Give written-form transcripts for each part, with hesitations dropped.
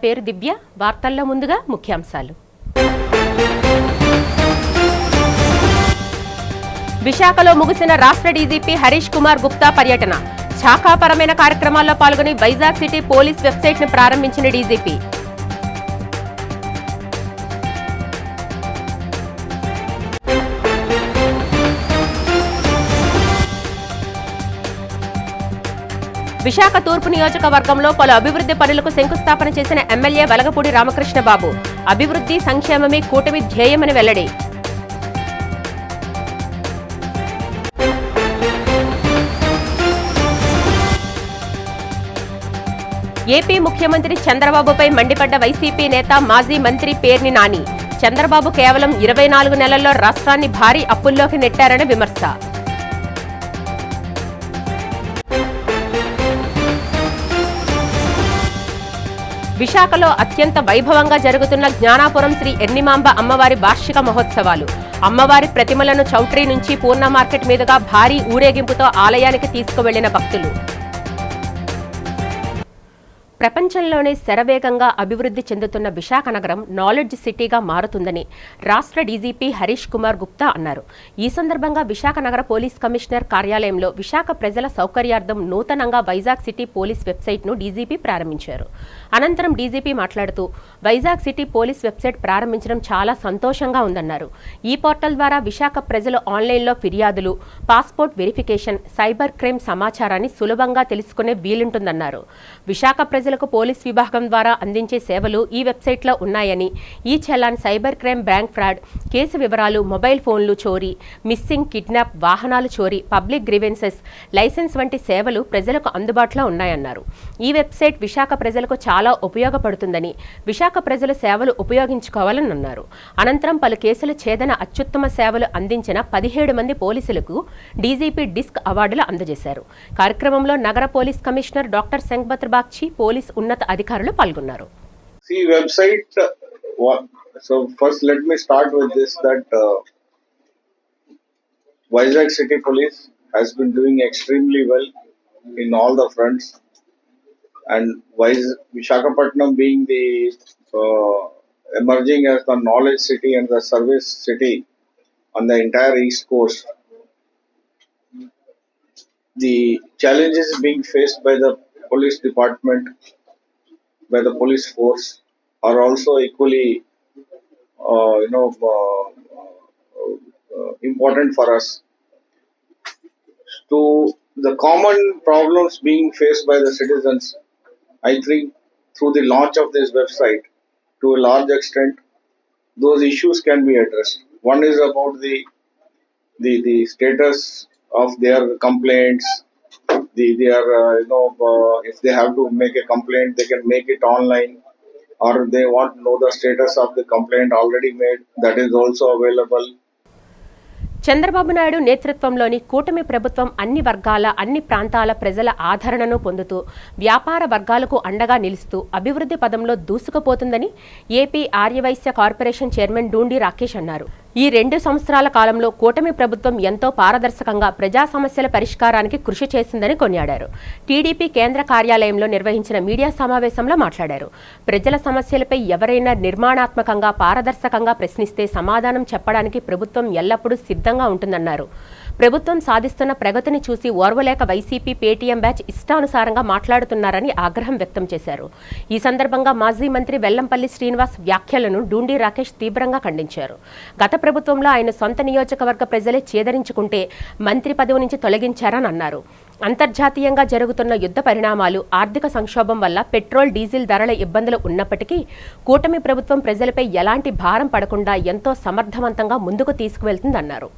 పేరు దివ్య. వార్తల్లో ముందుగా ముఖ్యాంశాలు. విశాఖలో ముగిసిన రాష్ట్ర డీజీపీ హరీష్ కుమార్ గుప్తా పర్యటన. శాఖాపరమైన కార్యక్రమాల్లో పాల్గొని వైజాగ్ సిటీ పోలీస్ వెబ్సైట్ను ప్రారంభించిన డీజీపీ. విశాఖ తూర్పు నియోజకవర్గంలో పలు అభివృద్ధి పనులకు శంకుస్థాపన చేసిన ఎమ్మెల్యే వెలగపూడి రామకృష్ణబాబు. అభివృద్ధి సంక్షేమమే కూటమి ధ్యేయమని వెల్లడి. ఏపీ ముఖ్యమంత్రి చంద్రబాబుపై మండిపడ్డ వైసీపీ నేత మాజీ మంత్రి పేర్ని నాని. చంద్రబాబు కేవలం 24 నెలల్లో రాష్ట్రాన్ని భారీ అప్పుల్లోకి నెట్టారని విమర్శ. విశాఖలో అత్యంత వైభవంగా జరుగుతున్న జ్ఞానాపురం శ్రీ ఎర్నిమాంబ అమ్మవారి వార్షిక మహోత్సవాలు. అమ్మవారి ప్రతిమలను చౌట్రీ నుంచి పూర్ణ మార్కెట్ మీదుగా భారీ ఊరేగింపుతో ఆలయానికి తీసుకువెళ్లిన భక్తులు. ప్రపంచంలోనే శరవేగంగా అభివృద్ధి చెందుతున్న విశాఖ నగరం నాలెడ్జ్ సిటీగా మారుతుందని రాష్ట్ర డీజీపీ హరీష్ కుమార్ గుప్తా అన్నారు. ఈ సందర్భంగా విశాఖ నగర పోలీస్ కమిషనర్ కార్యాలయంలో విశాఖ ప్రజల సౌకర్యార్థం నూతనంగా వైజాగ్ సిటీ పోలీస్ వెబ్సైట్ను డీజీపీ ప్రారంభించారు. అనంతరం డీజీపీ మాట్లాడుతూ వైజాగ్ సిటీ పోలీస్ వెబ్సైట్ ప్రారంభించడం చాలా సంతోషంగా ఉందన్నారు. ఈ పోర్టల్ ద్వారా విశాఖ ప్రజలు ఆన్లైన్లో ఫిర్యాదులు, పాస్పోర్ట్ వెరిఫికేషన్, సైబర్ క్రైమ్ సమాచారాన్ని సులభంగా తెలుసుకునే వీలుంటుందన్నారు. విశాఖ ప్రజలకు పోలీస్ విభాగం ద్వారా అందించే సేవలు ఈ వెబ్సైట్లో ఉన్నాయని, ఈ challan, cyber crime, bank fraud case వివరాలు, మొబైల్ ఫోన్లు చోరీ, మిస్సింగ్, కిడ్నాప్, వాహనాలు చోరీ, పబ్లిక్ గ్రీవెన్సెస్, లైసెన్స్ వంటి సేవలు ప్రజలకు అందుబాటులో ఉన్నాయన్నారు. ఈ వెబ్సైట్ విశాఖ ప్రజలకు చాలా ఉపయోగపడుతుందని, విశాఖ ప్రజలు సేవలు ఉపయోగించుకోవాలని అన్నారు. అనంతరం పలు కేసుల ఛేదన అత్యుత్తమ సేవలు అందించిన 17 మంది పోలీసులకు డీజీపీ డిస్క్ అవార్డులు అందజేశారు. కార్యక్రమంలో నగర police commissioner doctor Shankhabrata Bagchi, police ఉన్నత అధికారులు పాల్గొన్నారు. See website. So first let me start with this that Vizag City Police has been doing extremely well in all the fronts, and Visakhapatnam being the emerging as the knowledge city and the service city on the entire East Coast. The challenges being faced by the police department, by the police force, are also equally important for us. To the common problems being faced by the citizens, I think through the launch of this website, to a large extent those issues can be addressed. One is about the status of their complaints. If they have to make a complaint, they can make it online, or they want to know the status of the complaint already made, that is also available. Chandrababu Naidu నేతృత్వంలోని కూటమి ప్రభుత్వం అన్ని వర్గాల, అన్ని ప్రాంతాల ప్రజల ఆదరణను పొందుతూ వ్యాపార వర్గాలకు అండగా నిలుస్తూ అభివృద్ధి పదంలో దూసుకుపోతుందని AP Aryavysya corporation chairman Dundi Rakesh అన్నారు. ఈ 2 సంవత్సరాల కాలంలో కూటమి ప్రభుత్వం ఎంతో పారదర్శకంగా ప్రజా సమస్యల పరిష్కారానికి కృషి చేసిందని కొనియాడారు. టీడీపీ కేంద్ర కార్యాలయంలో నిర్వహించిన మీడియా సమావేశంలో మాట్లాడారు. ప్రజల సమస్యలపై ఎవరైనా నిర్మాణాత్మకంగా, పారదర్శకంగా ప్రశ్నిస్తే సమాధానం చెప్పడానికి ప్రభుత్వం ఎల్లప్పుడూ సిద్ధంగా ఉంటుందన్నారు. ప్రభుత్వం సాధిస్తున్న ప్రగతిని చూసి ఓర్వలేక వైసీపీ పేటీఎం బ్యాచ్ ఇష్టానుసారంగా మాట్లాడుతున్నారని ఆగ్రహం వ్యక్తం చేశారు. ఈ సందర్భంగా మాజీ మంత్రి వెల్లంపల్లి శ్రీనివాస్ వ్యాఖ్యలను డూండి రాకేష్ తీవ్రంగా ఖండించారు. గత ప్రభుత్వంలో ఆయన సొంత నియోజకవర్గ ప్రజలే చేదరించుకుంటే మంత్రి పదవి నుంచి తొలగించారని అన్నారు. అంతర్జాతీయంగా జరుగుతున్న యుద్ధ పరిణామాలు, ఆర్థిక సంక్షోభం వల్ల పెట్రోల్, డీజిల్ ధరల ఇబ్బందులు ఉన్నప్పటికీ కూటమి ప్రభుత్వం ప్రజలపై ఎలాంటి భారం పడకుండా ఎంతో సమర్థవంతంగా ముందుకు తీసుకువెళ్తుందన్నారు.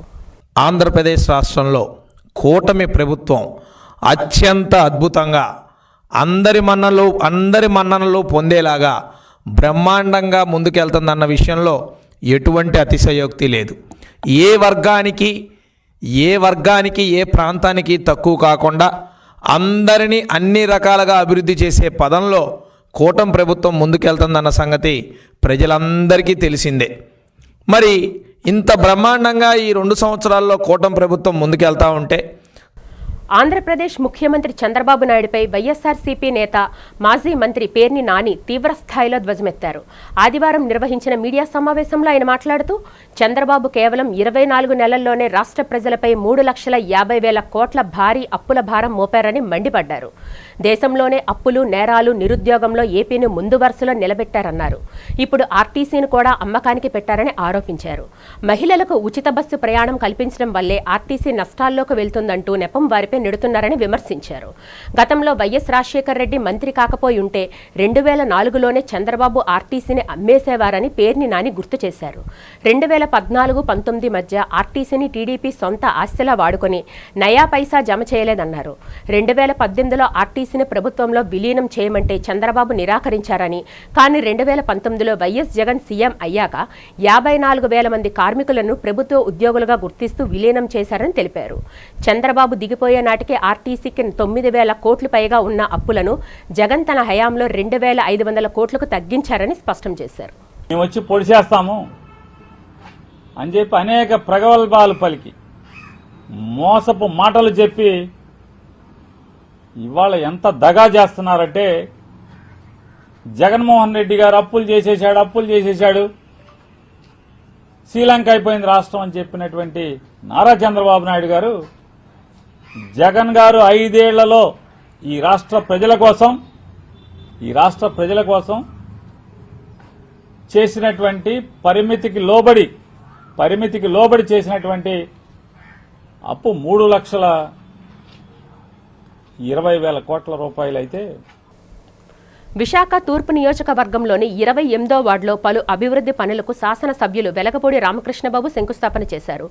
ఆంధ్రప్రదేశ్ రాష్ట్రంలో కూటమి ప్రభుత్వం అత్యంత అద్భుతంగా అందరి మన్ననలు పొందేలాగా బ్రహ్మాండంగా ముందుకెళ్తుందన్న విషయంలో ఎటువంటి అతిశయోక్తి లేదు. ఏ వర్గానికి ఏ ప్రాంతానికి తక్కువ కాకుండా అందరినీ అన్ని రకాలుగా అభివృద్ధి చేసే పదంలో కూటమి ప్రభుత్వం ముందుకెళ్తుందన్న సంగతి ప్రజలందరికీ తెలిసిందే. మరి ఇంత బ్రహ్మాండంగా ఈ 2 సంవత్సరాల్లో కూటమి ప్రభుత్వం ముందుకెళ్తా ఉంటే ఆంధ్రప్రదేశ్ ముఖ్యమంత్రి చంద్రబాబు నాయుడుపై వైఎస్ఆర్సీపీ నేత మాజీ మంత్రి పేర్ని నాని తీవ్రస్థాయిలో ధ్వజమెత్తారు. ఆదివారం నిర్వహించిన మీడియా సమావేశంలో ఆయన మాట్లాడుతూ చంద్రబాబు కేవలం 24 నెలల్లోనే రాష్ట్ర ప్రజలపై 3,50,000 కోట్ల భారీ అప్పుల భారం మోపారని మండిపడ్డారు. దేశంలోనే అప్పులు, నేరాలు, నిరుద్యోగంలో ఏపీని ముందు వరుసలో నిలబెట్టారన్నారు. ఇప్పుడు ఆర్టీసీని కూడా అమ్మకానికి పెట్టారని ఆరోపించారు. మహిళలకు ఉచిత బస్సు ప్రయాణం కల్పించడం వల్లే ఆర్టీసీ నష్టాల్లోకి వెళ్తుందంటూ నెపం వారిపై నెడుతున్నారని విమర్శించారు. గతంలో వైఎస్ రాజశేఖర రెడ్డి మంత్రి కాకపోయి ఉంటే 2004లోనే చంద్రబాబు ఆర్టీసీని అమ్మేసేవారని పేర్ని నాని గుర్తు చేశారు. 2014-19 మధ్య ఆర్టీసీని టీడీపీ సొంత ఆస్తిలా వాడుకొని నయా పైసా జమ చేయలేదన్నారు. 2018లో ఆర్టీసీని ప్రభుత్వంలో విలీనం చేయమంటే చంద్రబాబు నిరాకరించారని, కానీ 2019లో వైఎస్ జగన్ సీఎం అయ్యాక 54,000 మంది కార్మికులను ప్రభుత్వ ఉద్యోగులుగా గుర్తిస్తూ విలీనం చేశారని తెలిపారు. చంద్రబాబు దిగిపోయే నాటికి ఆర్టీసీకి 9,000 కోట్లు పైగా ఉన్న అప్పులను జగన్ తన హయాంలో 2,500 కోట్లకు తగ్గించారని స్పష్టం చేశారు. మేము వచ్చి పొడిచేస్తాము అని చెప్పి అనేక ప్రగల్భాలు పలికి మోసపు మాటలు చెప్పి ఇవాళ ఎంత దగా చేస్తున్నారంటే, జగన్మోహన్ రెడ్డి గారు అప్పులు చేసేశాడు, శ్రీలంక అయిపోయింది రాష్ట్రం అని చెప్పినటువంటి నారా చంద్రబాబు నాయుడు గారు, జగన్ గారు 5 ఏళ్లలో ఈ రాష్ట్ర ప్రజల కోసం చేసినటువంటి పరిమితికి లోబడి చేసినటువంటి అప్పు 3,20,000 కోట్ల రూపాయలు అయితే, విశాఖ తూర్పు నియోజకవర్గంలోని 28వ వార్డులో పలు అభివృద్ధి పనులకు శాసనసభ్యులు వెలగపూడి రామకృష్ణబాబు శంకుస్థాపన చేశారు.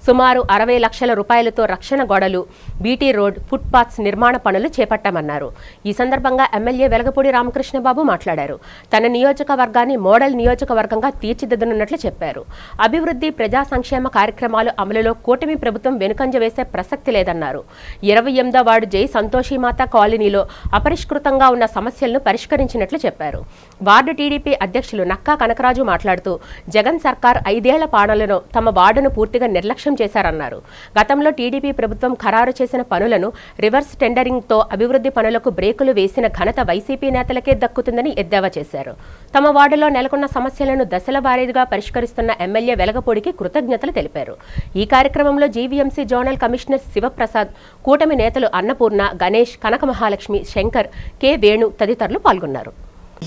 సుమారు 60 లక్షల రూపాయలతో రక్షణ గోడలు, బీటీ రోడ్, ఫుట్ పాత్స్ నిర్మాణ పనులు చేపట్టామన్నారు. ఈ సందర్భంగా ఎమ్మెల్యే వెలగపూడి రామకృష్ణబాబు మాట్లాడారు. తన నియోజకవర్గాన్ని మోడల్ నియోజకవర్గంగా తీర్చిదిద్దనున్నట్లు చెప్పారు. అభివృద్ధి, ప్రజా సంక్షేమ కార్యక్రమాలు అమలులో కూటమి ప్రభుత్వం వెనుకంజ వేసే ప్రసక్తి లేదన్నారు. 28వ వార్డు జై సంతోషిమాత కాలనీలో అపరిష్కృతంగా ఉన్న సమస్యలను పరిష్కరించినట్లు చెప్పారు. వార్డు టీడీపీ అధ్యక్షులు నక్కా కనకరాజు మాట్లాడుతూ జగన్ సర్కార్ 5 ఏళ్ల పాలనలో తమ వార్డును పూర్తిగా నిర్లక్ష్యం చేశారన్నారు. గతంలో టీడీపీ ప్రభుత్వం ఖరారు చేసిన పనులను రివర్స్ టెండరింగ్తో అభివృద్ధి పనులకు బ్రేకులు వేసిన ఘనత వైసీపీ నేతలకే దక్కుతుందని ఎద్దేవా చేశారు. తమ వార్డులో నెలకొన్న సమస్యలను దశల వారీగా పరిష్కరిస్తున్న ఎమ్మెల్యే వెలగపూడికి కృతజ్ఞతలు తెలిపారు. ఈ కార్యక్రమంలో జీవీఎంసీ జోనల్ కమిషనర్ శివప్రసాద్, కూటమి నేతలు అన్నపూర్ణ, గణేష్, కనక మహాలక్ష్మి, శంకర్, కె వేణు తదితరులు పాల్గొన్నారు.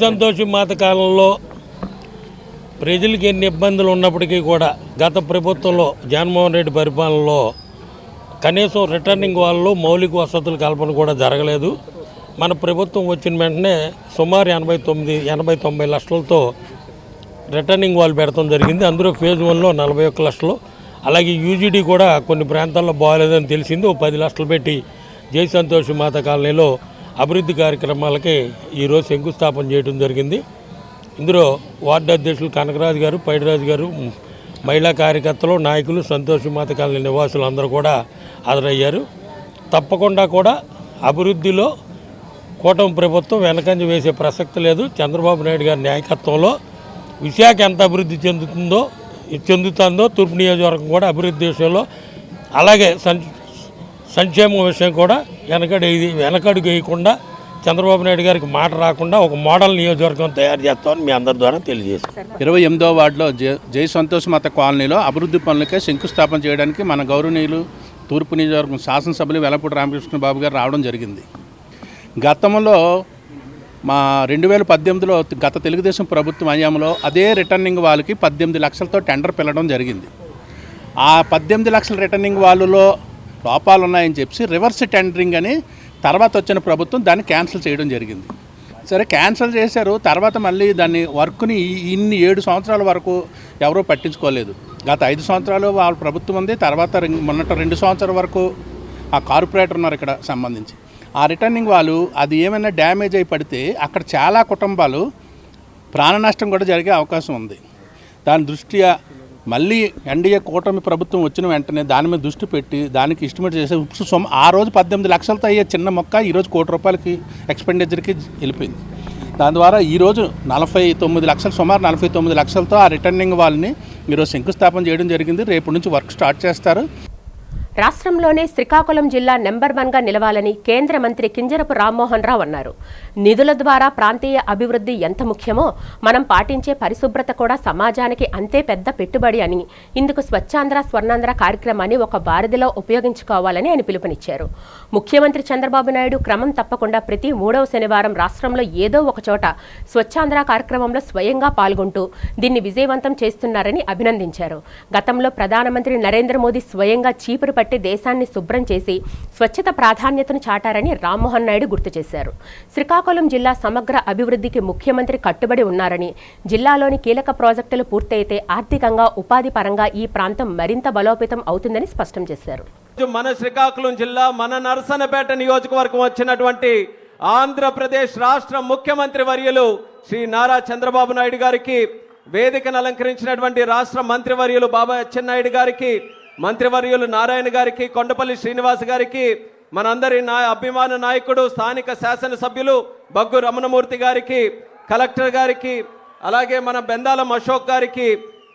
సంతోషి మాత కాలంలో ప్రజలకు ఎన్ని ఇబ్బందులు ఉన్నప్పటికీ కూడా గత ప్రభుత్వంలో జగన్మోహన్ రెడ్డి పరిపాలనలో కనీసం రిటర్నింగ్ వాళ్ళు మౌలిక వసతుల కల్పన కూడా జరగలేదు. మన ప్రభుత్వం వచ్చిన వెంటనే సుమారు 80-90 లక్షలతో రిటర్నింగ్ వాళ్ళు పెడతాం జరిగింది. అందులో ఫేజ్ 1లో 41 లక్షలు, అలాగే యూజీడీ కూడా కొన్ని ప్రాంతాల్లో బాగాలేదని తెలిసింది. 10 లక్షలు పెట్టి జై సంతోషి మాత కాలనీలో అభివృద్ధి కార్యక్రమాలకి ఈరోజు శంకుస్థాపన చేయడం జరిగింది. ఇందులో వార్డు అధ్యక్షులు కనకరాజు గారు, పైడిరాజు గారు, మహిళా కార్యకర్తలు, నాయకులు, సంతోషి మాత కాలనీ నివాసులు అందరూ కూడా హాజరయ్యారు. తప్పకుండా కూడా అభివృద్ధిలో కూటమి ప్రభుత్వం వెనకంజ వేసే ప్రసక్తి లేదు. చంద్రబాబు నాయుడు గారి నాయకత్వంలో విశాఖ ఎంత అభివృద్ధి చెందుతుందో తూర్పు నియోజకవర్గం కూడా అభివృద్ధి విషయంలో, అలాగే సంక్షేమం విషయం కూడా వెనకడుగు వేయకుండా చంద్రబాబు నాయుడు గారికి మాట రాకుండా ఒక మోడల్ నియోజకవర్గం తయారు చేస్తామని మీ అందరి ద్వారా తెలియజేస్తాం. 28వ వార్డులో జై సంతోష్ మాత కాలనీలో అభివృద్ధి పనులకే శంకుస్థాపన చేయడానికి మన గౌరవనీయులు తూర్పు నియోజకవర్గం శాసనసభ్యులు వెలగపూడి రామకృష్ణ బాబు గారు రావడం జరిగింది. గతంలో మా 2018లో గత తెలుగుదేశం ప్రభుత్వం హయాంలో అదే రిటర్నింగ్ వాళ్ళకి 18 లక్షలతో టెండర్ పిలవడం జరిగింది. ఆ 18 లక్షల రిటర్నింగ్ వాళ్ళలో లోపాలు ఉన్నాయని చెప్పి రివర్స్ టెండరింగ్ అని తర్వాత వచ్చిన ప్రభుత్వం దాన్ని క్యాన్సిల్ చేయడం జరిగింది. సరే క్యాన్సిల్ చేశారు. తర్వాత మళ్ళీ దాన్ని వర్క్ని ఇన్ని 7 సంవత్సరాల వరకు ఎవరూ పట్టించుకోలేదు. గత 5 సంవత్సరాలు వాళ్ళ ప్రభుత్వం ఉంది. తర్వాత మొన్నట 2 సంవత్సరాల వరకు ఆ కార్పొరేటర్ ఉన్నారు ఇక్కడ సంబంధించి. ఆ రిటర్నింగ్ వాళ్ళు అది ఏమైనా డ్యామేజ్ అయి పడితే అక్కడ చాలా కుటుంబాలు ప్రాణ నష్టం కూడా జరిగే అవకాశం ఉంది. దాని దృష్ట్యా మళ్ళీ ఎన్డీఏ కూటమి ప్రభుత్వం వచ్చిన వెంటనే దాని మీద దృష్టి పెట్టి దానికి ఎస్టిమేట్ చేసే ఆ రోజు 18 లక్షలతో అయ్యే చిన్న మొక్క ఈరోజు ₹1,00,00,000 ఎక్స్పెండిచర్కి వెళ్ళిపోయింది. దాని ద్వారా ఈరోజు 49 లక్షలు, సుమారు 49 లక్షలతో ఆ రిటర్నింగ్ వాళ్ళని ఈరోజు శంకుస్థాపన చేయడం జరిగింది. రేపు నుంచి వర్క్ స్టార్ట్ చేస్తారు. రాష్ట్రంలోనే శ్రీకాకుళం జిల్లా నెంబర్ 1గా నిలవాలని కేంద్ర మంత్రి కింజరపు రామ్మోహన్ రావు అన్నారు. నిధుల ద్వారా ప్రాంతీయ అభివృద్ధి ఎంత ముఖ్యమో మనం పాటించే పరిశుభ్రత కూడా సమాజానికి అంతే పెద్ద పెట్టుబడి అని, ఇందుకు స్వచ్ఛాంధ్ర స్వర్ణాంధ్ర కార్యక్రమాన్ని ఒక వారధిలో ఉపయోగించుకోవాలని ఆయన పిలుపునిచ్చారు. ముఖ్యమంత్రి చంద్రబాబు నాయుడు క్రమం తప్పకుండా ప్రతి 3వ శనివారం రాష్ట్రంలో ఏదో ఒక చోట స్వచ్ఛాంధ్ర కార్యక్రమంలో స్వయంగా పాల్గొంటూ దీన్ని విజయవంతం చేస్తున్నారని అభినందించారు. గతంలో ప్రధానమంత్రి నరేంద్ర మోదీ స్వయంగా చీపురు పట్టి దేశాన్ని శుభ్రం చేసి స్వచ్ఛత ప్రాధాన్యతను చాటారని రామ్మోహన్ నాయుడు గుర్తు చేశారు. శ్రీకాకుళం జిల్లా సమగ్ర అభివృద్ధికి ముఖ్యమంత్రి కట్టుబడి ఉన్నారని, జిల్లాలోని కీలక ప్రాజెక్టులు పూర్తయితే ఆర్థికంగా ఉపాధి పరంగా ఈ ప్రాంతం మరింత బలోపేతం అవుతుందని స్పష్టం చేశారు. మన శ్రీకాకుళం జిల్లా మన నరసన్నపేట నియోజకవర్గం వచ్చినటువంటి ఆంధ్రప్రదేశ్ రాష్ట్ర ముఖ్యమంత్రి వర్యులు శ్రీ నారా చంద్రబాబు నాయుడు గారికి, వేదికను అలంకరించినటువంటి రాష్ట్ర మంత్రివర్యులు బాబాయ్ అచ్చెన్నాయుడు గారికి, మంత్రివర్యులు నారాయణ గారికి, కొండపల్లి శ్రీనివాస్ గారికి, మనందరి అభిమాన నాయకుడు స్థానిక శాసనసభ్యులు బగ్గు రమణమూర్తి గారికి, కలెక్టర్ గారికి, అలాగే మన బెందాలం అశోక్ గారికి,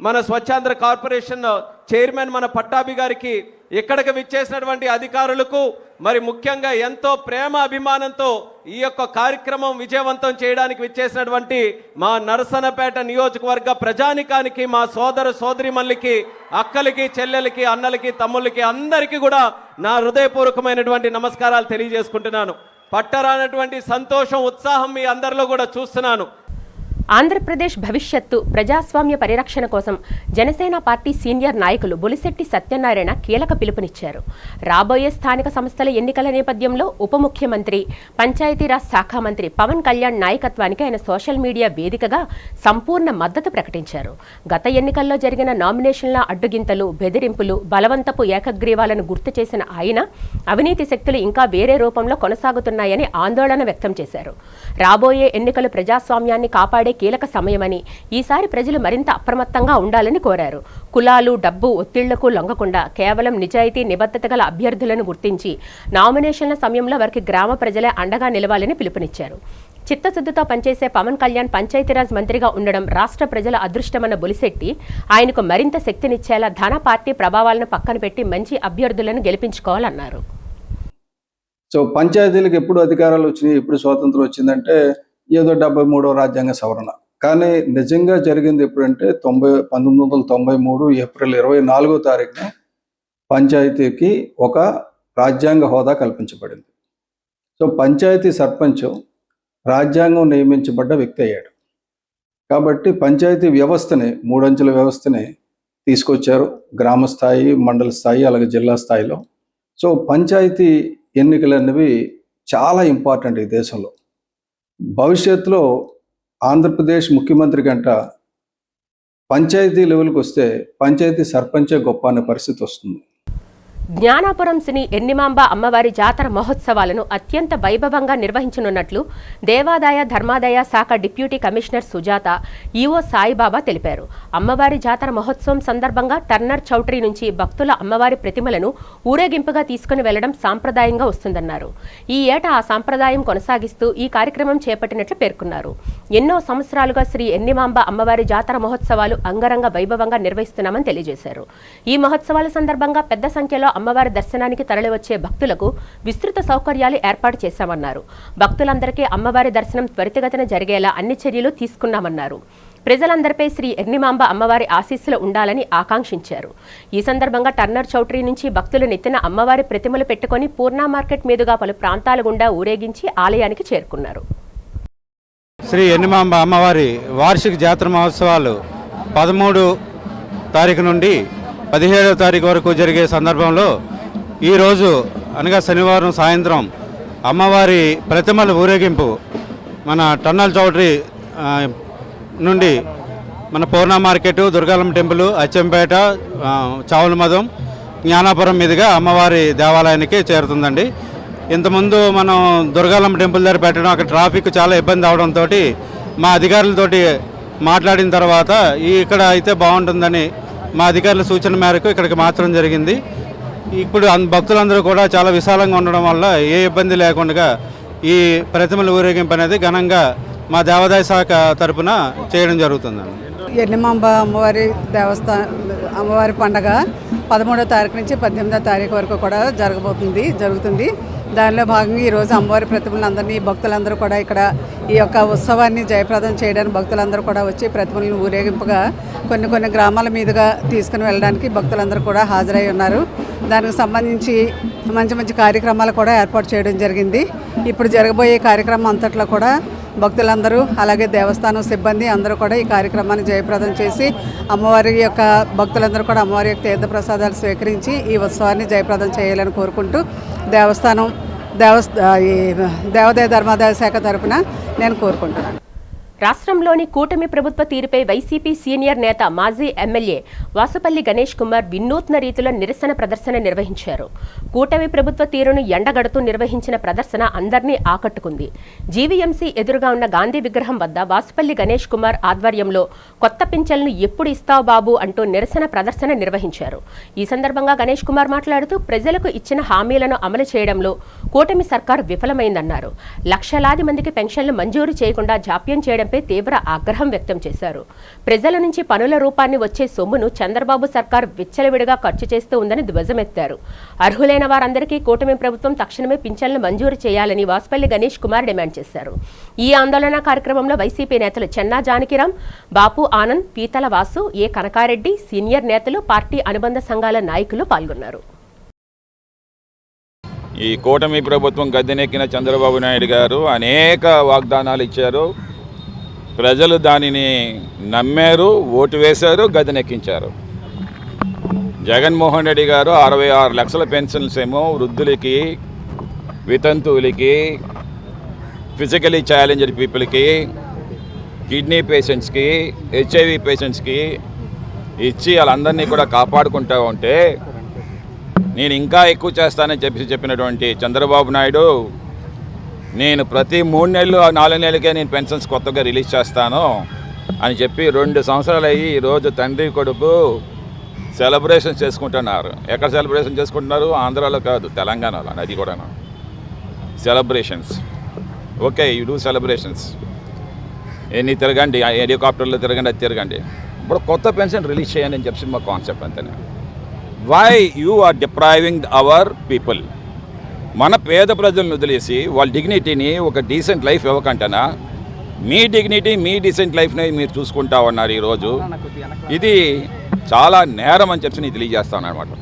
మన స్వచ్ఛాంధ్ర కార్పొరేషన్ చైర్మన్ మన పట్టాభి గారికి, ఇక్కడికి విచ్చేసినటువంటి అధికారులకు, మరి ముఖ్యంగా ఎంతో ప్రేమ అభిమానంతో ఈ యొక్క కార్యక్రమం విజయవంతం చేయడానికి విచ్చేసినటువంటి మా నరసన్నపేట నియోజకవర్గ ప్రజానికానికి, మా సోదర సోదరిమణులకి, అక్కలకి, చెల్లెలకి, అన్నలకి, తమ్ముళ్ళకి అందరికీ కూడా నా హృదయపూర్వకమైనటువంటి నమస్కారాలు తెలియజేసుకుంటున్నాను. పట్టరానటువంటి సంతోషం, ఉత్సాహం మీ అందరిలో కూడా చూస్తున్నాను. ఆంధ్రప్రదేశ్ భవిష్యత్తు ప్రజాస్వామ్య పరిరక్షణ కోసం జనసేన పార్టీ సీనియర్ నాయకులు బొలిశెట్టి సత్యనారాయణ కీలక పిలుపునిచ్చారు. రాబోయే స్థానిక సంస్థల ఎన్నికల నేపథ్యంలో ఉప ముఖ్యమంత్రి, పంచాయతీరాజ్ శాఖ మంత్రి పవన్ కళ్యాణ్ నాయకత్వానికి ఆయన సోషల్ మీడియా వేదికగా సంపూర్ణ మద్దతు ప్రకటించారు. గత ఎన్నికల్లో జరిగిన నామినేషన్ల అడ్డుగింతలు, బెదిరింపులు, బలవంతపు ఏకగ్రీవాలను గుర్తు చేసిన ఆయన అవినీతి శక్తులు ఇంకా వేరే రూపంలో కొనసాగుతున్నాయని ఆందోళన వ్యక్తం చేశారు. రాబోయే ఎన్నికలు ప్రజాస్వామ్యాన్ని కాపాడే కీలక సమయమని, ఈసారి ప్రజలు మరింత అప్రమత్తంగా ఉండాలని కోరారు. కులాలు, డబ్బు ఒత్తిళ్లకు లొంగకుండా కేవలం నిజాయితీ, నిబద్ధత గల అభ్యర్థులను గుర్తించి నామినేషన్ల సమయంలో వారికి గ్రామ ప్రజలే అండగా నిలవాలని పిలుపునిచ్చారు. చిత్తశుద్ధితో పనిచేసే పవన్ కళ్యాణ్ పంచాయతీరాజ్ మంత్రిగా ఉండడం రాష్ట్ర ప్రజల అదృష్టమన్న బొలిశెట్టి ఆయనకు మరింత శక్తినిచ్చేలా ధన పార్టీ ప్రభావాలను పక్కన పెట్టి మంచి అభ్యర్థులను గెలిపించుకోవాలన్నారు. సో పంచాయతీలకు ఎప్పుడు అధికారాలు వచ్చినాయి, ఎప్పుడు స్వాతంత్రం వచ్చిందంటే ఏదో 73వ రాజ్యాంగ సవరణ. కానీ నిజంగా జరిగింది ఎప్పుడంటే 1993 ఏప్రిల్ 24వ తారీఖున పంచాయతీకి ఒక రాజ్యాంగ హోదా కల్పించబడింది. సో పంచాయతీ సర్పంచ్ రాజ్యాంగం నియమించబడ్డ వ్యక్తి అయ్యాడు. కాబట్టి పంచాయతీ వ్యవస్థని, 3 అంచెల వ్యవస్థని తీసుకొచ్చారు, గ్రామ స్థాయి, మండల స్థాయి, అలాగే జిల్లా స్థాయిలో. సో పంచాయతీ ఎన్నికలు అనేవి చాలా ఇంపార్టెంట్ ఈ దేశంలో. భవిష్యత్తులో ఆంధ్రప్రదేశ్ ముఖ్యమంత్రి గంట పంచాయతీ లెవెల్కి వస్తే పంచాయతీ సర్పంచే గొప్ప అనే పరిస్థితి వస్తుంది. జ్ఞానాపురం శ్రీ ఎన్నిమాంబ అమ్మవారి జాతర మహోత్సవాలను అత్యంత వైభవంగా నిర్వహించనున్నట్లు దేవాదాయ ధర్మాదాయ శాఖ deputy commissioner Sujatha, EO Saibaba తెలిపారు. అమ్మవారి జాతర మహోత్సవం సందర్భంగా టర్నర్ చౌటరీ నుంచి భక్తుల అమ్మవారి ప్రతిమలను ఊరేగింపుగా తీసుకుని వెళ్లడం సాంప్రదాయంగా వస్తుందన్నారు. ఈ ఏటా ఆ సాంప్రదాయం కొనసాగిస్తూ ఈ కార్యక్రమం చేపట్టినట్లు పేర్కొన్నారు. ఎన్నో సంవత్సరాలుగా శ్రీ ఎన్నిమాంబ అమ్మవారి జాతర మహోత్సవాలు అంగరంగ వైభవంగా నిర్వహిస్తున్నామని తెలియజేశారు. ఈ మహోత్సవాల సందర్భంగా పెద్ద సంఖ్యలో అమ్మవారి దర్శనానికి తరలివచ్చే భక్తులకు విస్తృత సౌకర్యాలు ఏర్పాటు చేశామన్నారు. భక్తులందరికీ అమ్మవారి దర్శనం త్వరితగతిన జరిగేలా అన్ని చర్యలు తీసుకున్నామన్నారు. ప్రజలందరిపై శ్రీ ఎన్నిమాంబ అమ్మవారి ఆశీస్సులు ఉండాలని ఆకాంక్షించారు. ఈ సందర్భంగా టర్నర్ చౌటరీ నుంచి భక్తులు నెత్తిన అమ్మవారి ప్రతిమలు పెట్టుకుని పూర్ణ మార్కెట్ మీదుగా పలు ప్రాంతాల గుండా ఊరేగించి ఆలయానికి చేరుకున్నారు. శ్రీ ఎన్నిమాంబ అమ్మవారి వార్షిక జాతర మహోత్సవాలు 13 తారీఖు నుండి 17వ తారీఖు వరకు జరిగే సందర్భంలో ఈరోజు అనగా శనివారం సాయంత్రం అమ్మవారి ప్రతిమల ఊరేగింపు మన టన్నల్ చౌటరీ నుండి మన పూర్ణ మార్కెట్, దుర్గాలమ్మ టెంపుల్, అచ్చంపేట, చావుల మదం, జ్ఞానాపురం మీదుగా అమ్మవారి దేవాలయానికి చేరుతుందండి. ఇంతకుముందు మనం దుర్గాలమ్మ టెంపుల్ దగ్గర పెట్టడం, అక్కడ ట్రాఫిక్ చాలా ఇబ్బంది అవడంతో మా అధికారులతోటి మాట్లాడిన తర్వాత ఇక్కడ అయితే బాగుంటుందని మా అధికారుల సూచన మేరకు ఇక్కడికి మార్చడం జరిగింది. ఇప్పుడు భక్తులందరూ కూడా చాలా విశాలంగా ఉండడం వల్ల ఏ ఇబ్బంది లేకుండా ఈ ప్రతిమల ఊరేగింపు అనేది ఘనంగా మా దేవాదాయ శాఖ తరపున చేయడం జరుగుతుందండి. ఎన్నిమాంబ అమ్మవారి దేవస్థానం అమ్మవారి పండగ 13వ తారీఖు నుంచి 18వ తారీఖు వరకు కూడా జరుగుతుంది. దానిలో భాగంగా ఈరోజు అమ్మవారి ప్రతిమలందరినీ భక్తులందరూ కూడా ఇక్కడ ఈ యొక్క ఉత్సవాన్ని జయప్రదం చేయడానికి భక్తులందరూ కూడా వచ్చి ప్రతిమలను ఊరేగింపుగా కొన్ని గ్రామాల మీదుగా తీసుకుని వెళ్ళడానికి భక్తులందరూ కూడా హాజరై ఉన్నారు. దానికి సంబంధించి మంచి కార్యక్రమాలు కూడా ఏర్పాటు చేయడం జరిగింది. ఇప్పుడు జరగబోయే కార్యక్రమం అంతట్లో కూడా భక్తులందరూ అలాగే దేవస్థానం సిబ్బంది అందరూ కూడా ఈ కార్యక్రమాన్ని జయప్రదం చేసి అమ్మవారి యొక్క భక్తులందరూ కూడా అమ్మవారి యొక్క తీర్థప్రసాదాలు స్వీకరించి ఈ ఉత్సవాన్ని జయప్రదం చేయాలని కోరుకుంటూ దేవాదాయ ధర్మాదాయ శాఖ తరఫున నేను కోరుకుంటున్నాను. రాష్ట్రంలోని కూటమి ప్రభుత్వ తీరుపై వైసీపీ సీనియర్ నేత మాజీ ఎమ్మెల్యే వాసుపల్లి గణేష్ కుమార్ వినూత్న రీతిలో నిరసన ప్రదర్శన నిర్వహించారు. కూటమి ప్రభుత్వ తీరును ఎండగడుతూ నిర్వహించిన ప్రదర్శన అందరినీ ఆకట్టుకుంది. జీవీఎంసీ ఎదురుగా ఉన్న గాంధీ విగ్రహం వద్ద వాసుపల్లి గణేష్ కుమార్ ఆధ్వర్యంలో కొత్త పింఛన్లను ఎప్పుడు ఇస్తావు బాబు అంటూ నిరసన ప్రదర్శన నిర్వహించారు. ఈ సందర్భంగా గణేష్ కుమార్ మాట్లాడుతూ ప్రజలకు ఇచ్చిన హామీలను అమలు చేయడంలో కూటమి సర్కారు విఫలమైందన్నారు. లక్షలాది మందికి పెన్షన్లు మంజూరు చేయకుండా జాప్యం చేయడం తీవ్ర ఆగ్రహం వ్యక్తం చేశారు. ప్రజల నుంచి పనుల రూపాన్ని వచ్చే సొమ్మును చంద్రబాబు సర్కార్ విచ్చలవిడిగా ఖర్చు చేస్తూ ఉందని ధ్వజమెత్తారు. అర్హులైన వారందరికీ కూటమి ప్రభుత్వం తక్షణమే పింఛన్లు మంజూరు చేయాలని వాసుపల్లి గణేష్ కుమార్ డిమాండ్ చేశారు. ఈ ఆందోళన కార్యక్రమంలో వైసీపీ నేతలు చెన్నా జానకిరాం, బాపు ఆనంద్, పీతల వాసు, ఏ కనకారెడ్డి, సీనియర్ నేతలు, పార్టీ అనుబంధ సంఘాల నాయకులు పాల్గొన్నారు. ఈ కూటమి ప్రభుత్వం గద్దెనెక్కిన చంద్రబాబు నాయుడు గారు అనేక వాగ్దానాలు ఇచ్చారు. ప్రజలు దానిని నమ్మారు, ఓటు వేశారు, గద్దెనెక్కించారు. జగన్మోహన్ రెడ్డి గారు 66 లక్షల పెన్షన్స్ ఏమో వృద్ధులకి, వితంతువులకి, ఫిజికలీ ఛాలెంజ్డ్ పీపుల్కి, కిడ్నీ పేషెంట్స్కి, హెచ్ఐవి పేషెంట్స్కి ఇచ్చి వాళ్ళందరినీ కూడా కాపాడుకుంటూ ఉంటే నేను ఇంకా ఎక్కువ చేస్తానని చెప్పినటువంటి చంద్రబాబు నాయుడు నేను ప్రతి 3 నెలలు 4 నెలలకే నేను పెన్షన్స్ కొత్తగా రిలీజ్ చేస్తాను అని చెప్పి 2 సంవత్సరాలు అయ్యి ఈరోజు తండ్రి కొడుకు సెలబ్రేషన్స్ చేసుకుంటున్నారు. ఎక్కడ సెలబ్రేషన్ చేసుకుంటున్నారు? ఆంధ్రాలో కాదు, తెలంగాణలో. అది కూడా celebrations. Okay, you do celebrations. ఎన్ని తిరగండి, హెలికాప్టర్లో తిరగండి, అది తిరగండి. ఇప్పుడు కొత్త పెన్షన్ రిలీజ్ చేయండి అని చెప్పి మా కాన్సెప్ట్ అంతేనే. Why you are depriving our people? మన పేద ప్రజలను వదిలేసి వాళ్ళ డిగ్నిటీని, ఒక డీసెంట్ లైఫ్ ఇవ్వకంటనా మీ డిగ్నిటీ, మీ డీసెంట్ లైఫ్ని మీరు చూసుకుంటా ఉన్నారు. ఈరోజు ఇది చాలా నేరం అని చెప్పి నేను తెలియజేస్తాను అన్నమాట.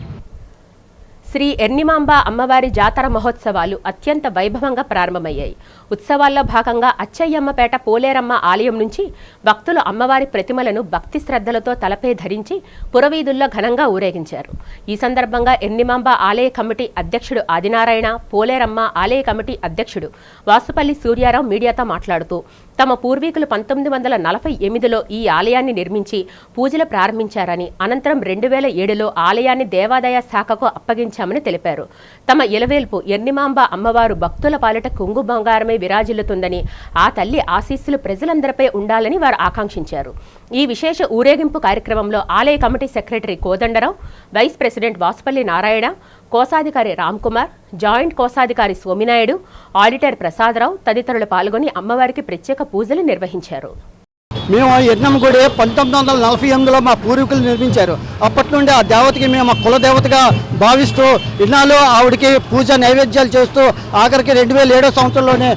శ్రీ ఎర్నిమాంబ అమ్మవారి జాతర మహోత్సవాలు అత్యంత వైభవంగా ప్రారంభమయ్యాయి. ఉత్సవాల్లో భాగంగా అచ్చయ్యమ్మపేట పోలేరమ్మ ఆలయం నుంచి భక్తులు అమ్మవారి ప్రతిమలను భక్తి శ్రద్ధలతో తలపై ధరించి పురవీధుల్లో ఘనంగా ఊరేగించారు. ఈ సందర్భంగా ఎర్నిమాంబ ఆలయ కమిటీ అధ్యక్షుడు ఆదినారాయణ, పోలేరమ్మ ఆలయ కమిటీ అధ్యక్షుడు వాసుపల్లి సూర్యారావు మీడియాతో మాట్లాడుతూ తమ పూర్వీకులు 1948లో ఈ ఆలయాన్ని నిర్మించి పూజలు ప్రారంభించారని, అనంతరం 2007లో ఆలయాన్ని దేవాదాయ శాఖకు అప్పగించామని తెలిపారు. తమ ఇలవేల్పు ఎర్నిమాంబ అమ్మవారు భక్తుల పాలిట కొంగు బంగారమై విరాజిల్లుతుందని, ఆ తల్లి ఆశీస్సులు ప్రజలందరిపై ఉండాలని వారు ఆకాంక్షించారు. ఈ విశేష ఊరేగింపు కార్యక్రమంలో ఆలయ committee secretary Kodandarao, vice president Vasupalli Narayana, కోశాధికారి రామ్కుమార్, జాయింట్ కోశాధికారి సోమినాయుడు, ఆడిటర్ ప్రసాదరావు తదితరులు పాల్గొని అమ్మవారికి ప్రత్యేక పూజలు నిర్వహించారు. మేము ఎర్నమ్మ గుడి 1948లో మా పూర్వీకులు నిర్మించారు. అప్పటి నుండి ఆ దేవతకి మేము కులదేవతగా భావిస్తూ ఇన్నాళ్ళు ఆవిడకి పూజ నైవేద్యాలు చేస్తూ ఆఖరికి 2007 సంవత్సరంలోనే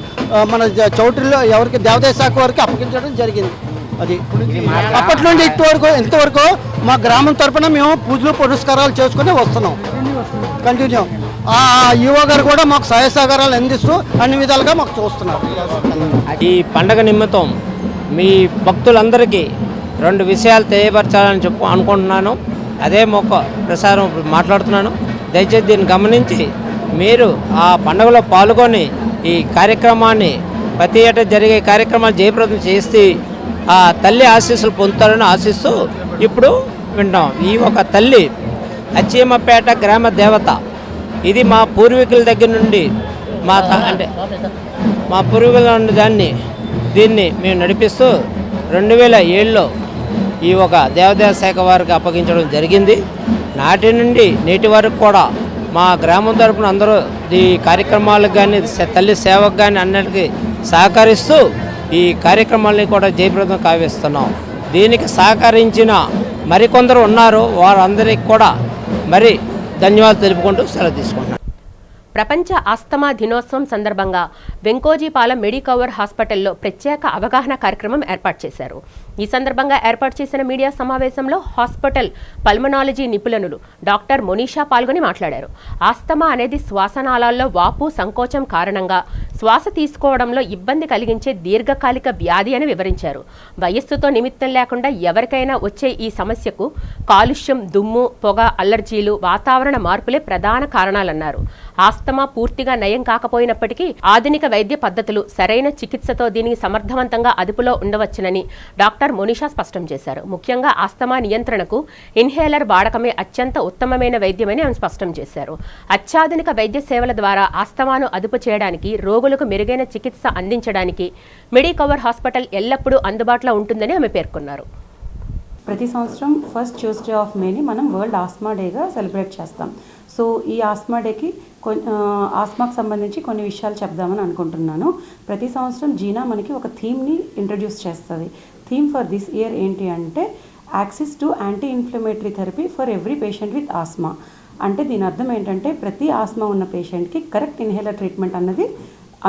మన చౌటరిలో ఎవరికి దేవాదాయ శాఖ వారికి అప్పగించడం జరిగింది. అది అప్పటి నుండి ఇంతవరకు మా గ్రామం తరఫున మేము పూజలు పురస్కారాలు చేసుకుని వస్తున్నాం. కంటిన్యూ ఆ యువ గారు కూడా మాకు సహాయ సహకారాలు అందిస్తూ అన్ని విధాలుగా మాకు చూస్తున్నారు. ఈ పండగ నిమిత్తం మీ భక్తులందరికీ 2 విషయాలు తెలియపరచాలని అనుకుంటున్నాను. అదే మొక్క ప్రసారం మాట్లాడుతున్నాను. దయచేసి దీన్ని గమనించి మీరు ఆ పండుగలో పాల్గొని ఈ కార్యక్రమాన్ని ప్రతి ఏటా జరిగే కార్యక్రమాలు జయప్రదం చేసి ఆ తల్లి ఆశీస్సులు పొందుతారని ఆశిస్తూ ఇప్పుడు వింటాం. ఈ ఒక తల్లి అచ్చయ్యమ్మపేట గ్రామ దేవత. ఇది మా పూర్వీకుల దగ్గర నుండి మా పూర్వీకుల నుండి దీన్ని మేము నడిపిస్తూ 2007లో ఈ ఒక దేవాదాయ శాఖ వారికి అప్పగించడం జరిగింది. నాటి నుండి నేటి వరకు కూడా మా గ్రామం తరపున అందరూ ఈ కార్యక్రమాలకు కానీ తల్లి సేవకు కానీ అన్నిటికీ సహకరిస్తూ ఈ కార్యక్రమాలని కూడా జయప్రదం కావిస్తున్నాం. దీనికి సహకరించిన మరికొందరు ఉన్నారు. వారందరికీ కూడా మరి ధన్యవాదాలు తెలుపుకుంటూ సెలవు తీసుకుంటున్నాను. ప్రపంచ ఆస్తమా దినోత్సవం సందర్భంగా వెంకోజీపాలెం మెడికవర్ హాస్పిటల్లో ప్రత్యేక అవగాహన కార్యక్రమం ఏర్పాటు చేశారు. ఈ సందర్భంగా ఏర్పాటు చేసిన మీడియా సమావేశంలో హాస్పిటల్ పల్మనాలజీ నిపుణులు డాక్టర్ మొనీషా పాల్గొని మాట్లాడారు. ఆస్తమా అనేది శ్వాసనాళాల్లో వాపు సంకోచం కారణంగా శ్వాస తీసుకోవడంలో ఇబ్బంది కలిగించే దీర్ఘకాలిక వ్యాధి అని వివరించారు. వయస్సుతో నిమిత్తం లేకుండా ఎవరికైనా వచ్చే ఈ సమస్యకు కాలుష్యం, దుమ్ము, పొగ, అల్లర్జీలు, వాతావరణ మార్పులే ప్రధాన కారణాలన్నారు. ఆస్తమా పూర్తిగా నయం కాకపోయినప్పటికీ ఆధునిక వైద్య పద్ధతులు, సరైన చికిత్సతో దీనికి సమర్థవంతంగా అదుపులో ఉండవచ్చునని డాక్టర్ మొనీషా స్పష్టం చేశారు. ముఖ్యంగా ఆస్తమా నియంత్రణకు ఇన్హేలర్ వాడకమే అత్యంత ఉత్తమమైన వైద్యమని ఆమె స్పష్టం చేశారు. అత్యాధునిక వైద్య సేవల ద్వారా ఆస్తమాను అదుపు చేయడానికి, రోగులకు మెరుగైన చికిత్స అందించడానికి మెడికవర్ హాస్పిటల్ ఎల్లప్పుడూ అందుబాటులో ఉంటుందని ఆమె పేర్కొన్నారు. ప్రతి సంవత్సరం ఫస్ట్ ట్యూస్డే ఆఫ్ మేని మనం వరల్డ్ ఆస్మా డేగా సెలబ్రేట్ చేస్తాం. సో ఈ ఆస్మా డేకి ఆస్మాకు సంబంధించి కొన్ని విషయాలు చెప్దామని అనుకుంటున్నాను. ప్రతి సంవత్సరం జీనా మనకి ఒక థీమ్ని ఇంట్రడ్యూస్ చేస్తుంది. థీమ్ ఫర్ దిస్ ఇయర్ ఏంటి అంటే access to anti inflammatory therapy for every patient with asthma. అంటే దీని అర్థం ఏంటంటే ప్రతి ఆస్మా ఉన్న పేషెంట్కి కరెక్ట్ ఇన్హేలర్ ట్రీట్మెంట్ అన్నది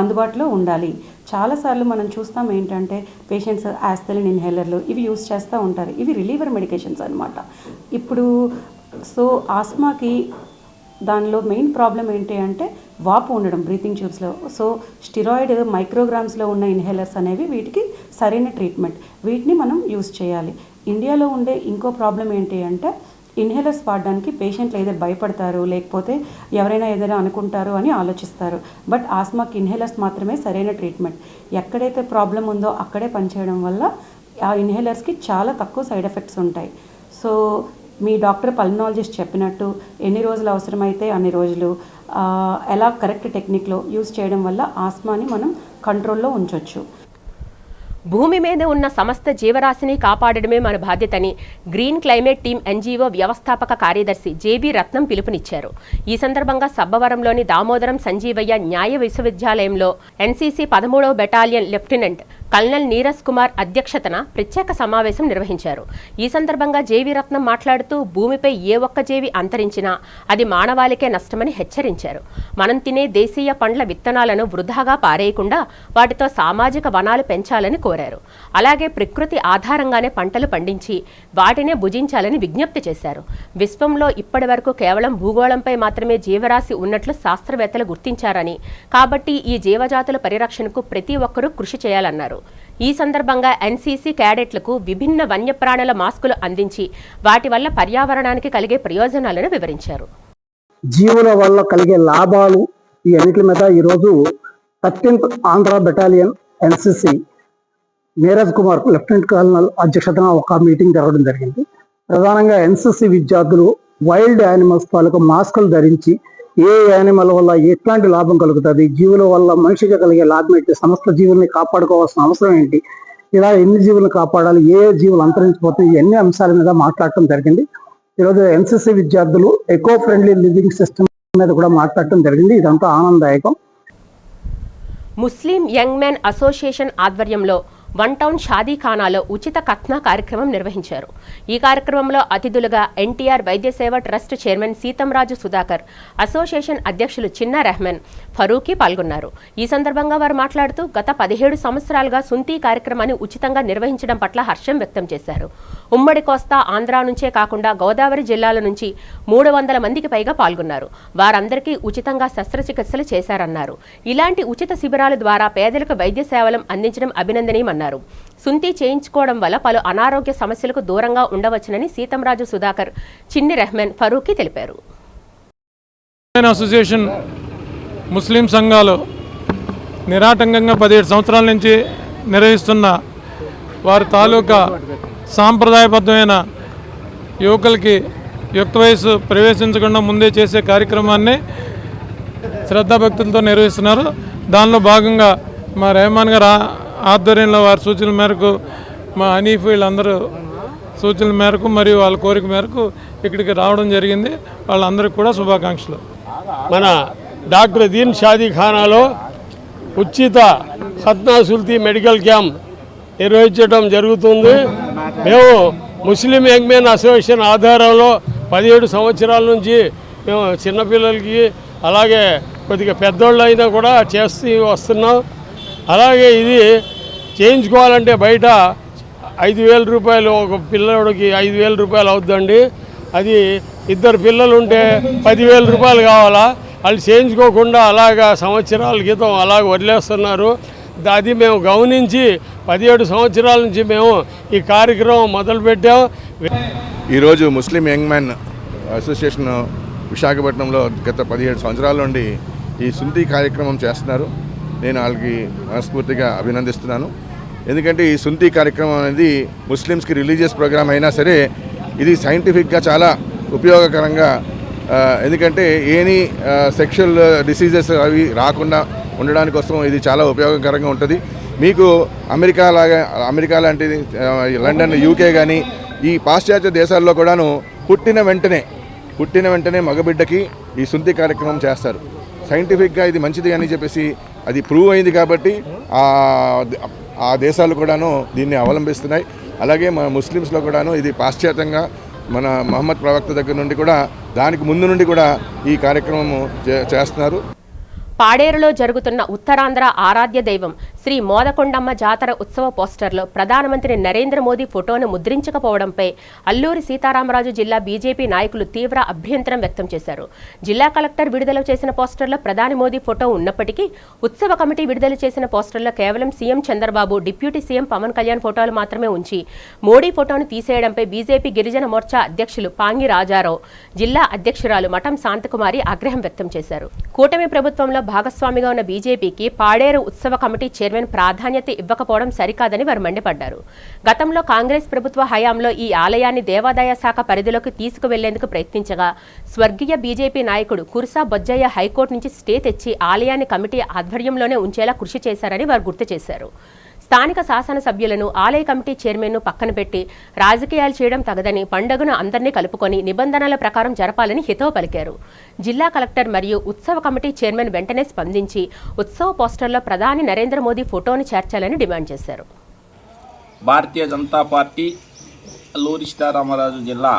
అందుబాటులో ఉండాలి. చాలాసార్లు మనం చూస్తాం ఏంటంటే పేషెంట్స్ యాస్థలిన్ ఇన్హేలర్లు ఇవి యూస్ చేస్తూ ఉంటారు. ఇవి రిలీవర్ మెడికేషన్స్ అనమాట. ఇప్పుడు సో ఆస్మాకి దానిలో మెయిన్ ప్రాబ్లం ఏంటి అంటే వాపు ఉండడం బ్రీతింగ్ ట్యూబ్స్లో. సో స్టిరాయిడ్ మైక్రోగ్రామ్స్లో ఉన్న ఇన్హేలర్స్ అనేవి వీటికి సరైన ట్రీట్మెంట్. వీటిని మనం యూస్ చేయాలి. ఇండియాలో ఉండే ఇంకో ప్రాబ్లం ఏంటి అంటే ఇన్హేలర్స్ వాడడానికి పేషెంట్లు ఏదో భయపడతారు, లేకపోతే ఎవరైనా ఏదైనా అనుకుంటారు అని ఆలోచిస్తారు. బట్ ఆస్మాకి ఇన్హేలర్స్ మాత్రమే సరైన ట్రీట్మెంట్. ఎక్కడైతే ప్రాబ్లం ఉందో అక్కడే పనిచేయడం వల్ల ఆ ఇన్హేలర్స్కి చాలా తక్కువ సైడ్ ఎఫెక్ట్స్ ఉంటాయి. సో మీ డాక్టర్ పల్మనాలజిస్ట్ చెప్పినట్టు ఎన్ని రోజులు అవసరమైతే అన్ని రోజులు ఎలా కరెక్ట్ టెక్నిక్లో యూజ్ చేయడం వల్ల ఆస్మాని మనం కంట్రోల్లో ఉంచవచ్చు. భూమి మీద ఉన్న సమస్త జీవరాశిని కాపాడడమే మన బాధ్యతని గ్రీన్ క్లైమేట్ టీమ్ ఎన్జీఓ వ్యవస్థాపక కార్యదర్శి జేబీ రత్నం పిలుపునిచ్చారు. ఈ సందర్భంగా సబ్బవరంలోని దామోదరం సంజీవయ్య న్యాయ విశ్వవిద్యాలయంలో ఎన్సీసీ 13వ battalion lieutenant colonel Neeraj Kumar అధ్యక్షతన ప్రత్యేక సమావేశం నిర్వహించారు. ఈ సందర్భంగా జేవీ రత్నం మాట్లాడుతూ భూమిపై ఏ ఒక్క జీవి అంతరించినా అది మానవాళికే నష్టమని హెచ్చరించారు. మనం తినే దేశీయ పండ్ల విత్తనాలను వృధాగా పారేయకుండా వాటితో సామాజిక వనాలు పెంచాలని కోరారు. అలాగే ప్రకృతి ఆధారంగానే పంటలు పండించి వాటినే భుజించాలని విజ్ఞప్తి చేశారు. విశ్వంలో ఇప్పటి వరకు కేవలం భూగోళంపై మాత్రమే జీవరాశి ఉన్నట్లు శాస్త్రవేత్తలు గుర్తించారని, కాబట్టి ఈ జీవజాతుల పరిరక్షణకు ప్రతి ఒక్కరూ కృషి చేయాలన్నారు. ఈ సందర్భంగా ఎన్సీసీ క్యాడెట్లకు విభిన్న వన్యప్రాణుల మాస్కులు అందించి వాటి వల్ల పర్యావరణానికి కలిగే ప్రయోజనాలను వివరించారు. జీవుల వల్ల కలిగే లాభాలు ఈ అన్నిటి మీద ఈరోజు 13th Andhra battalion NCC Neeraj Kumar lieutenant colonel అధ్యక్షతన ఒక మీటింగ్ జరగడం జరిగింది. ప్రధానంగా ఎన్సీసీ విద్యార్థులు వైల్డ్ యానిమల్స్ తాలూకు మాస్కులు ధరించి ఏ యానిమల్ వల్ల ఎట్లాంటి లాభం కలుగుతుంది, జీవుల వల్ల మనిషికి కలిగే లాభం ఏంటి, సమస్త జీవుల్ని కాపాడుకోవాల్సిన అవసరం ఏంటి, ఇలా ఎన్ని జీవులను కాపాడాలి, ఏ జీవులు అంతరించిపోతాయి, ఇవన్నీ అంశాల మీద మాట్లాడటం జరిగింది. ఈరోజు ఎన్సీసీ విద్యార్థులు ఎకో ఫ్రెండ్లీ లివింగ్ సిస్టమ్ మీద కూడా మాట్లాడటం జరిగింది. ఇదంతా ఆనందదాయకం. ముస్లిం యంగ్ మెన్ అసోసియేషన్ ఆధ్వర్యంలో వన్ టౌన్ షాదీఖానాలో ఉచిత కథ్నా కార్యక్రమం నిర్వహించారు. ఈ కార్యక్రమంలో అతిథులుగా ఎన్టీఆర్ వైద్య సేవ trust chairman Seetamraju Sudhakar, association అధ్యక్షులు చిన్న రెహమాన్, ఫరూకీ పాల్గొన్నారు. ఈ సందర్భంగా వారు మాట్లాడుతూ గత 17 సంవత్సరాలుగా సుంతీ కార్యక్రమాన్ని ఉచితంగా నిర్వహించడం పట్ల హర్షం వ్యక్తం చేశారు. ఉమ్మడి కోస్తా, ఆంధ్ర నుంచే కాకుండా గోదావరి జిల్లాల నుంచి 300 మందికి పైగా పాల్గొన్నారు. వారందరికీ ఉచితంగా శస్త్రచికిత్సలు చేశారన్నారు. ఇలాంటి ఉచిత శిబిరాల ద్వారా పేదలకు వైద్య సేవలు అందించడం అభినందనీయమన్నారు. సుంతీ చేయించుకోవడం వల్ల పలు అనారోగ్య సమస్యలకు దూరంగా ఉండవచ్చునని సీతంరాజు సుధాకర్, చిన్ని రెహమాన్, ఫరూకీ తెలిపారు. అసోసియేషన్ ముస్లిం సంఘాలు నిరాటంకంగా 17 సంవత్సరాల నుంచి నిర్వహిస్తున్న వారి తాలూకా సాంప్రదాయబద్ధమైన యువకులకి యుక్త వయసు ప్రవేశించకుండా ముందే చేసే కార్యక్రమాన్ని శ్రద్ధాభక్తులతో నిర్వహిస్తున్నారు. దానిలో భాగంగా మా రెహమాన్ గారు ఆధ్వర్యంలో వారి సూచనల మేరకు, మా హనీఫ్ వీళ్ళందరూ సూచనల మేరకు మరియు వాళ్ళ కోరిక మేరకు ఇక్కడికి రావడం జరిగింది. వాళ్ళందరికీ కూడా శుభాకాంక్షలు. మన డాక్టర్ దీన్ షాదీఖానాలో ఉచిత ఖత్నా సుల్తీ మెడికల్ క్యాంప్ నిర్వహించడం జరుగుతుంది. మేము ముస్లిం యంగ్ మెన్ అసోసియేషన్ ఆధారంలో 17 సంవత్సరాల నుంచి మేము చిన్నపిల్లలకి అలాగే కొద్దిగా పెద్దోళ్ళు అయినా కూడా చేస్తూ వస్తున్నాం. అలాగే ఇది చేయించుకోవాలంటే బయట 5,000 రూపాయలు, ఒక పిల్లడికి 5,000 రూపాయలు అవుతుందండి. అది 2 పిల్లలు ఉంటే 10,000 రూపాయలు కావాలా. వాళ్ళు చేయించుకోకుండా అలాగా సంవత్సరాల క్రితం అలాగ వదిలేస్తున్నారు. అది మేము గమనించి 17 సంవత్సరాల నుంచి మేము ఈ కార్యక్రమం మొదలుపెట్టాం. ఈరోజు ముస్లిం యంగ్ మ్యాన్ అసోసియేషన్ విశాఖపట్నంలో గత 17 సంవత్సరాల నుండి ఈ సుంతి కార్యక్రమం చేస్తున్నారు. నేను వాళ్ళకి మనస్ఫూర్తిగా అభినందిస్తున్నాను. ఎందుకంటే ఈ సుంతి కార్యక్రమం అనేది ముస్లిమ్స్కి రిలీజియస్ ప్రోగ్రామ్ అయినా సరే ఇది సైంటిఫిక్గా చాలా ఉపయోగకరంగా, ఎందుకంటే ఏనీ సెక్షువల్ డిసీజెస్ అవి రాకుండా ఉండడానికి కోసం ఇది చాలా ఉపయోగకరంగా ఉంటుంది. మీకు అమెరికా లాంటిది, లండన్, యూకే కానీ ఈ పాశ్చాత్య దేశాల్లో కూడాను పుట్టిన వెంటనే మగబిడ్డకి ఈ సుంతి కార్యక్రమం చేస్తారు. సైంటిఫిక్గా ఇది మంచిది అని చెప్పేసి అది ప్రూవ్ అయింది కాబట్టి ఆ దేశాలు కూడాను దీన్ని అవలంబిస్తున్నాయి. అలాగే మన ముస్లిమ్స్లో కూడాను ఇది పాశ్చాత్యంగా మన మహమ్మద్ ప్రవక్త దగ్గర నుండి కూడా దానికి ముందు నుండి కూడా ఈ కార్యక్రమం చేస్తున్నారు. పాడేరులో జరుగుతున్న ఉత్తరాంధ్ర ఆరాధ్య దైవం శ్రీ మోదకొండమ్మ జాతర ఉత్సవ పోస్టర్లో ప్రధానమంత్రి నరేంద్ర మోదీ ఫోటోను ముద్రించకపోవడంపై అల్లూరి సీతారామరాజు జిల్లా బీజేపీ నాయకులు తీవ్ర అభ్యంతరం వ్యక్తం చేశారు. జిల్లా కలెక్టర్ విడుదల చేసిన పోస్టర్లో ప్రధాని మోదీ ఫోటో ఉన్నప్పటికీ ఉత్సవ కమిటీ విడుదల చేసిన పోస్టర్లో కేవలం CM Chandrababu, deputy CM Pawan Kalyan ఫోటోలు మాత్రమే ఉంచి మోడీ ఫోటోను తీసేయడంపై బీజేపీ గిరిజన మోర్చా అధ్యక్షులు పాంగి రాజారావు, జిల్లా అధ్యక్షురాలు మఠం శాంతకుమారి ఆగ్రహం వ్యక్తం చేశారు. కూటమి ప్రభుత్వంలో భాగస్వామిగా ఉన్న బీజేపీకి పాడేరు ఉత్సవ కమిటీ చైర్మన్ ప్రాధాన్యత ఇవ్వకపోవడం సరికాదని వారు మండిపడ్డారు. గతంలో కాంగ్రెస్ ప్రభుత్వ హయాంలో ఈ ఆలయాన్ని దేవాదాయ శాఖ పరిధిలోకి తీసుకువెళ్లేందుకు ప్రయత్నించగా స్వర్గీయ బీజేపీ నాయకుడు కుర్సా బొజ్జయ్య హైకోర్టు నుంచి స్టే తెచ్చి ఆలయాన్ని కమిటీ ఆధ్వర్యంలోనే ఉంచేలా కృషి చేశారని వారు గుర్తు చేశారు. స్థానిక శాసనసభ్యులను, ఆలయ కమిటీ చైర్మన్ను పక్కన పెట్టి రాజకీయాలు చేయడం తగదని, పండుగను అందరినీ కలుపుకొని నిబంధనల ప్రకారం జరపాలని హితవు పలికారు. జిల్లా కలెక్టర్ మరియు ఉత్సవ కమిటీ చైర్మన్ వెంటనే స్పందించి ఉత్సవ పోస్టర్లో ప్రధాని నరేంద్ర మోదీ ఫోటోను చేర్చాలని డిమాండ్ చేశారు. భారతీయ జనతా పార్టీ అల్లూరి సీతారామరాజు జిల్లా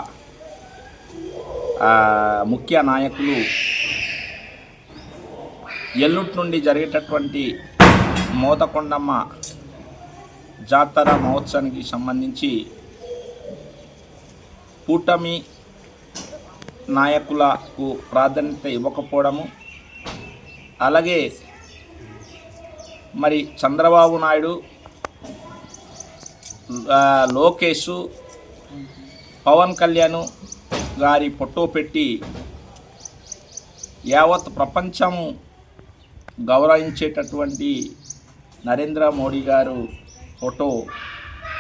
ముఖ్య నాయకులు ఎల్లుంటి నుండి జరిగేటటువంటి మోదకొండమ్మ జాతర మహోత్సవానికి సంబంధించి కూటమి నాయకులకు ప్రాధాన్యత ఇవ్వకపోవడము, అలాగే మరి చంద్రబాబు నాయుడు, లోకేష్, పవన్ కళ్యాణ్ గారి ఫోటో పెట్టి యావత్ ప్రపంచము గౌరవించేటటువంటి నరేంద్ర మోడీ గారు ఫోటో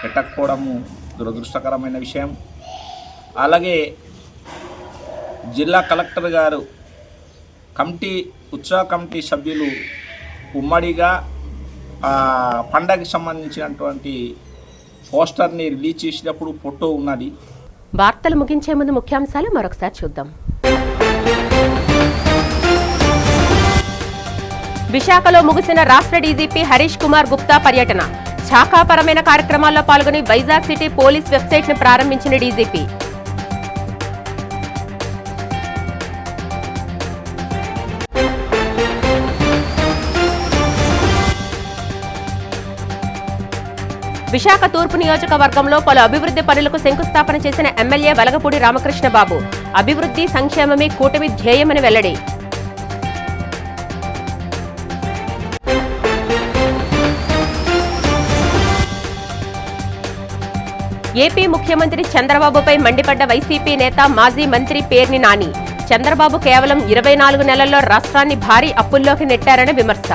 పెట్టకపోవడము దురదృష్టకరమైన విషయం. అలాగే జిల్లా కలెక్టర్ గారు ఉత్సవ కమిటీ సభ్యులు ఉమ్మడిగా పండగకి సంబంధించినటువంటి పోస్టర్ని రిలీజ్ చేసినప్పుడు ఫోటో ఉన్నది. వార్తలు ముగించే ముందు ముఖ్యాంశాలు మరొకసారి చూద్దాం. విశాఖలో ముగిసిన రాష్ట్ర డీజీపీ హరీష్ కుమార్ గుప్తా పర్యటన. శాఖాపరమైన కార్యక్రమాల్లో పాల్గొని వైజాగ్ సిటీ పోలీస్ వెబ్సైట్ను ప్రారంభించిన డీజీపీ. విశాఖ తూర్పు నియోజకవర్గంలో పలు అభివృద్ధి పనులకు శంకుస్థాపన చేసిన ఎమ్మెల్యే వెలగపూడి రామకృష్ణబాబు. అభివృద్ధి సంక్షేమమే కూటమి ధ్యేయమని వెల్లడి. ఏపీ ముఖ్యమంత్రి చంద్రబాబుపై మండిపడ్డ వైసీపీ నేత మాజీ మంత్రి పేర్ని నాని. చంద్రబాబు కేవలం 24 నెలల్లో రాష్ట్రాన్ని భారీ అప్పుల్లోకి నెట్టారని విమర్శ.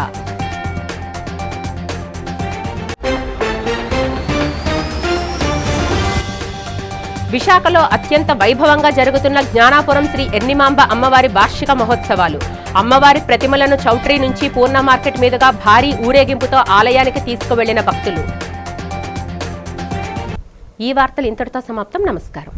విశాఖలో అత్యంత వైభవంగా జరుగుతున్న జ్ఞానాపురం శ్రీ ఎర్నిమాంబ అమ్మవారి వార్షిక మహోత్సవాలు. అమ్మవారి ప్రతిమలను చౌట్రీ నుంచి పూర్ణ మార్కెట్ మీదుగా భారీ ఊరేగింపుతో ఆలయానికి తీసుకువెళ్లిన భక్తులు. ఈ వార్తలు ఇంతటితో సమాప్తం. నమస్కారం.